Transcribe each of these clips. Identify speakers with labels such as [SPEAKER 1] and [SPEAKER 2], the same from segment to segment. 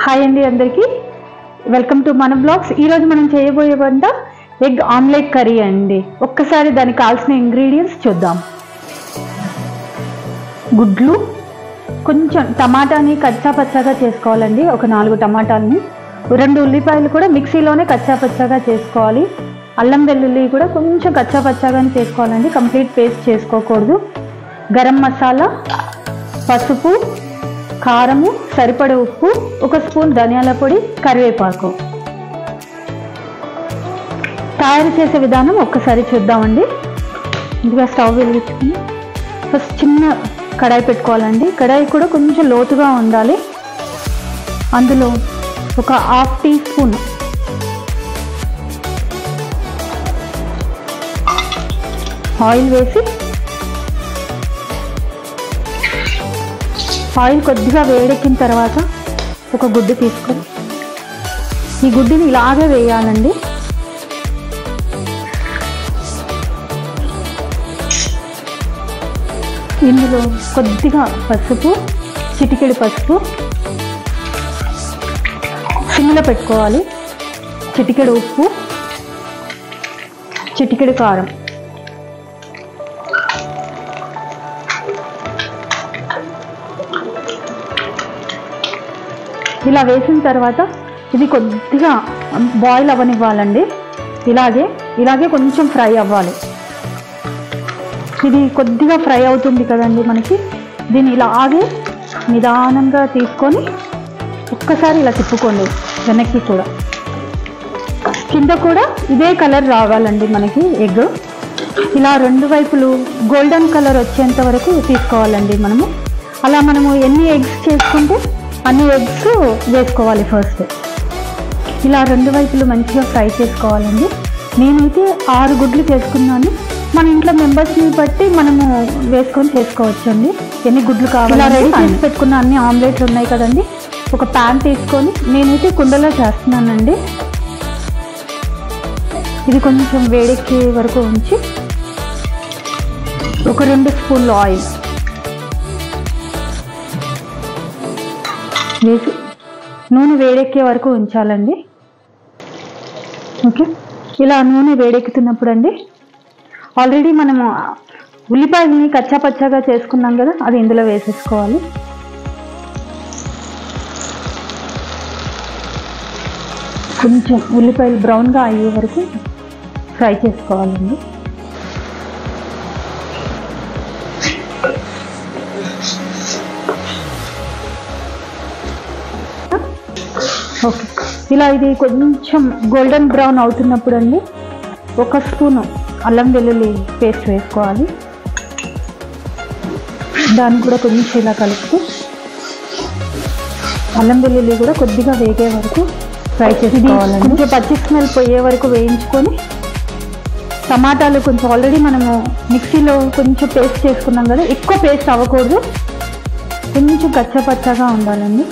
[SPEAKER 1] Hi అండి అందరికీ welcome to మన బ్లాగ్స్. ఈరోజు మనం చేయబోయే వంట ఎగ్ ఆమ్లెట్ కర్రీ అండి. ఒక్కసారి దానికి కావాల్సిన ఇంగ్రీడియంట్స్ చూద్దాం. గుడ్లు, కొంచెం టమాటాని కచ్చా పచ్చాగా చేసుకోవాలండి. ఒక 4 టమాటాలని, 2 ఉల్లిపాయలు కూడా మిక్సీలోనే కచ్చా పచ్చాగా చేసుకోవాలి. అల్లం వెల్లుల్లి కూడా కొంచెం కచ్చా పచ్చాగానే చేసుకోవాలండి, కంప్లీట్ పేస్ట్ చేసుకోకూడదు. గరం మసాలా, పసుపు, కారము, సరిపడే ఉప్పు, 1 స్పూన్ ధనియాల పొడి, కరివేపాకు. తయారు చేసే విధానం ఒక్కసారి చూద్దామండి. ముందుగా స్టవ్ వెలిగించుకుని ఫస్ట్ చిన్న కడాయి పెట్టుకోవాలండి. కడాయి కూడా కొంచెం లోతుగా ఉండాలి. అందులో ఒక 1/2 టీ స్పూన్ ఆయిల్ వేసి, ఆయిల్ కొద్దిగా వేడెక్కిన తర్వాత ఒక గుడ్డు తీసుకొని ఈ గుడ్డుని ఇలాగే వేయాలండి. ఇందులో కొద్దిగా పసుపు, చిటికెడు పసుపు, సిమ్లో పెట్టుకోవాలి. చిటికెడు ఉప్పు, చిటికెడు కారం. ఇలా వేసిన తర్వాత ఇది కొద్దిగా బాయిల్ అవ్వనివ్వాలండి. ఇలాగే కొంచెం ఫ్రై అవ్వాలి. ఇది కొద్దిగా ఫ్రై అవుతుంది కదండి మనకి. దీన్ని ఇలాగే నిదానంగా తీసుకొని ఒక్కసారి ఇలా తిప్పుకోండి. వెనక్కి కూడా, కింద కూడా ఇదే కలర్ రావాలండి మనకి. ఎగ్ ఇలా 2 వైపులు గోల్డెన్ కలర్ వచ్చేంత వరకు తీసుకోవాలండి మనము. అలా మనము ఎన్ని ఎగ్స్ చేసుకుంటే అన్ని ఎగ్స్ వేసుకోవాలి. ఫస్ట్ ఇలా 2 వైపులు మంచిగా ఫ్రై చేసుకోవాలండి. నేనైతే 6 గుడ్లు చేసుకున్నాను. మన ఇంట్లో మెంబర్స్ని బట్టి మనము వేసుకొని చేసుకోవచ్చు అండి, ఎన్ని గుడ్లు కావాలి. ఇలా రెడీ చేసి పెట్టుకున్న అన్ని ఆమ్లెట్లు ఉన్నాయి కదండి. ఒక ప్యాన్ తీసుకొని, నేనైతే కుండలో చేస్తున్నానండి. ఇది కొంచెం వేడెక్కే వరకు ఉంచి ఒక 2 స్పూన్లు ఆయిల్ వేసి నూనె వేడెక్కే వరకు ఉంచాలండి. ఓకే, ఇలా నూనె వేడెక్కుతున్నప్పుడు అండి, ఆల్రెడీ మనము ఉల్లిపాయలని కచ్చా పచ్చాగా చేసుకున్నాం కదా, అది ఇందులో వేసేసుకోవాలి. కొంచెం ఉల్లిపాయలు బ్రౌన్గా అయ్యే వరకు ఫ్రై చేసుకోవాలండి. ఓకే, ఇలా ఇది కొంచెం గోల్డెన్ బ్రౌన్ అవుతున్నప్పుడు అండి 1 స్పూను అల్లం వెల్లుల్లి పేస్ట్ వేసుకోవాలి. దాన్ని కూడా కొంచెం ఇలా కలుపుతూ అల్లం వెల్లుల్లి కూడా కొద్దిగా వేగే వరకు ఫ్రై చేసుకోవాలండి. కొంచెం పచ్చి స్మెల్ పోయే వరకు వేయించుకొని, టమాటాలు కొంచెం ఆల్రెడీ మనము మిక్సీలో కొంచెం పేస్ట్ చేసుకున్నాం కదా, ఎక్కువ పేస్ట్ అవ్వకూడదు, కొంచెం కచ్చపచ్చగా ఉండాలండి.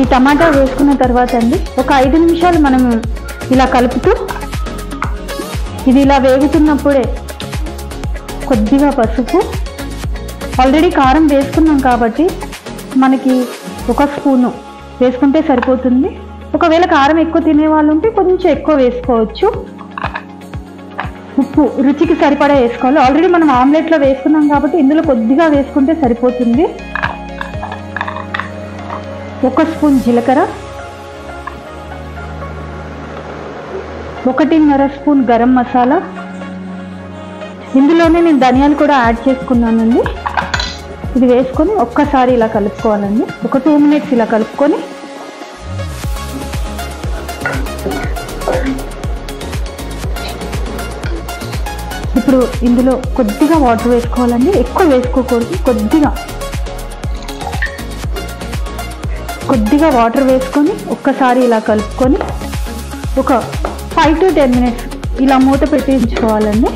[SPEAKER 1] ఈ టమాటా వేసుకున్న తర్వాత అండి ఒక 5 నిమిషాలు మనము ఇలా కలుపుతూ, ఇది ఇలా వేగుతున్నప్పుడే కొద్దిగా పసుపు, ఆల్రెడీ కారం వేసుకున్నాం కాబట్టి మనకి 1 స్పూను వేసుకుంటే సరిపోతుంది. ఒకవేళ కారం ఎక్కువ తినే వాళ్ళు ఉంటే కొంచెం ఎక్కువ వేసుకోవచ్చు. ఉప్పు రుచికి సరిపడా వేసుకోవాలి. ఆల్రెడీ మనం ఆమ్లెట్లో వేసుకున్నాం కాబట్టి ఇందులో కొద్దిగా వేసుకుంటే సరిపోతుంది. 1 స్పూన్ జీలకర్ర, 1.5 స్పూన్ గరం మసాలా. ఇందులోనే నేను ధనియాలు కూడా యాడ్ చేసుకున్నానండి. ఇది వేసుకొని ఒక్కసారి ఇలా కలుపుకోవాలండి. ఒక 2 మినిట్స్ ఇలా కలుపుకొని, ఇప్పుడు ఇందులో కొద్దిగా వాటర్ వేసుకోవాలండి, ఎక్కువ వేసుకోకూడదు. కొద్దిగా వాటర్ వేసుకొని ఒక్కసారి ఇలా కలుపుకొని ఒక 5 to 10 మినిట్స్ ఇలా మూత పెట్టించుకోవాలండి.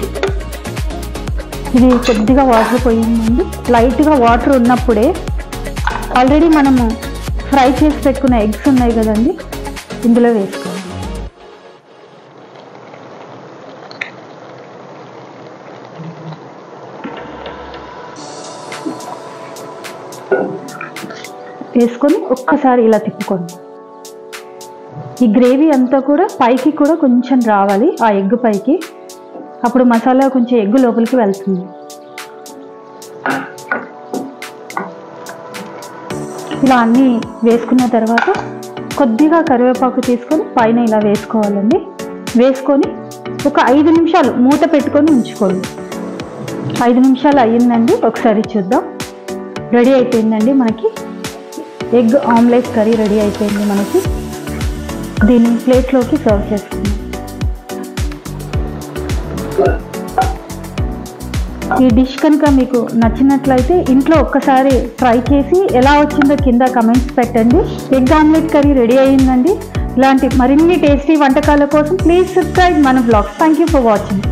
[SPEAKER 1] ఇది కొద్దిగా వాటర్ పోయిందండి. లైట్గా వాటర్ ఉన్నప్పుడే ఆల్రెడీ మనము ఫ్రై చేసి పెట్టుకున్న ఎగ్స్ ఉన్నాయి కదండి, ఇందులో వేసుకోవాలి. వేసుకొని ఒక్కసారి ఇలా తిప్పుకోండి. ఈ గ్రేవీ అంతా కూడా పైకి కూడా కొంచెం రావాలి, ఆ ఎగ్ పైకి. అప్పుడు మసాలా కొంచెం ఎగ్ లోపలికి వెళ్తుంది. ఇలా అన్నీ వేసుకున్న తర్వాత కొద్దిగా కరివేపాకు తీసుకొని పైన ఇలా వేసుకోవాలండి. వేసుకొని ఒక 5 నిమిషాలు మూత పెట్టుకొని ఉంచుకోండి. 5 నిమిషాలు అయ్యిందండి, ఒకసారి చూద్దాం. రెడీ అయిపోయిందండి మనకి ఎగ్ ఆమ్లెట్ కర్రీ రెడీ అయిపోయింది మనకి. దీన్ని ప్లేట్లోకి సర్వ్ చేసుకుందాం. ఈ డిష్ కనుక మీకు నచ్చినట్లయితే ఇంట్లో ఒక్కసారి ట్రై చేసి ఎలా వచ్చిందో కింద కమెంట్స్ పెట్టండి. ఎగ్ ఆమ్లెట్ కర్రీ రెడీ అయ్యిందండి. ఇలాంటి మరిన్ని టేస్టీ వంటకాల కోసం ప్లీజ్ సబ్స్క్రైబ్ మన blogs. Thank you for watching.